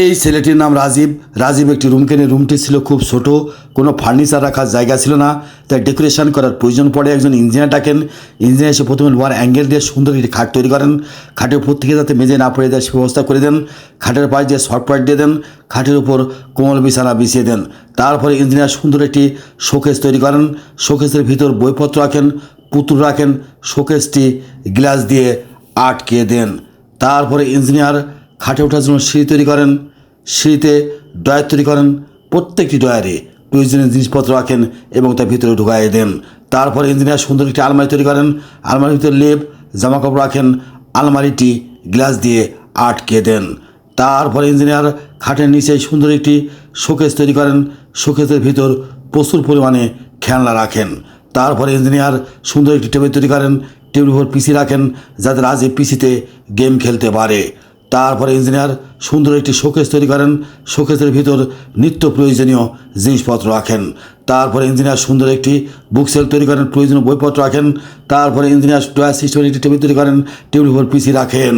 এই ছেলেটির নাম রাজীব। রাজীব একটি রুম কেনে। রুমটি ছিল খুব ছোট, কোনো ফার্নিচার রাখার জায়গা ছিল না, তাই ডেকোরেশন করার প্রয়োজন পড়ে। একজন ইঞ্জিনিয়ার ডাকেন। ইঞ্জিনিয়ার এসে প্রথমে লোহার অ্যাঙ্গেল দিয়ে সুন্দর একটি খাট তৈরি করেন। খাটের উপর থেকে যাতে মেঝে না পড়ে যায় সে ব্যবস্থা করে দেন। খাটের পাশ দিয়ে শর্ট পাইট দিয়ে দেন। খাটের উপর কোমল বিছানা বিছিয়ে দেন। তারপরে ইঞ্জিনিয়ার সুন্দর একটি শোকেস তৈরি করেন। শোকেসের ভিতর বইপত্র রাখেন, পুতুল রাখেন। শোকেসটি গ্লাস দিয়ে আটকে দেন। তারপরে ইঞ্জিনিয়ার খাটে ওঠার জন্য সিঁড়ি তৈরি করেন। সিঁড়িতে ডয়ার তৈরি করেন। প্রত্যেকটি ডয়ারে প্রয়োজনীয় জিনিসপত্র রাখেন এবং তার ভিতরে ঢুকাইয়ে দেন। তারপরে ইঞ্জিনিয়ার সুন্দর একটি আলমারি তৈরি করেন। আলমারির ভিতরে লেপ জামাকাপড় রাখেন। আলমারিটি গ্লাস দিয়ে আটকে দেন। তারপরে ইঞ্জিনিয়ার খাটের নিচে সুন্দর একটি শোকেস তৈরি করেন। শোকেসের ভিতর প্রচুর পরিমাণে খেলনা রাখেন। তারপরে ইঞ্জিনিয়ার সুন্দর একটি টেবিল তৈরি করেন। টেবিলের উপর পিসি রাখেন যাতে রাজীব পিসিতে গেম খেলতে পারে। তারপরে ইঞ্জিনিয়ার সুন্দর একটি শোকেস তৈরি করেন। শোকেসের ভিতর নিত্য প্রয়োজনীয় জিনিসপত্র রাখেন। তারপরে ইঞ্জিনিয়ার সুন্দর একটি বুক সেল তৈরি করেন, প্রয়োজনীয় বইপত্র রাখেন। তারপরে ইঞ্জিনিয়ার ডয়ার সিস্টেমের একটি টেবিল তৈরি করেন। টেবিলের উপর পিসি রাখেন।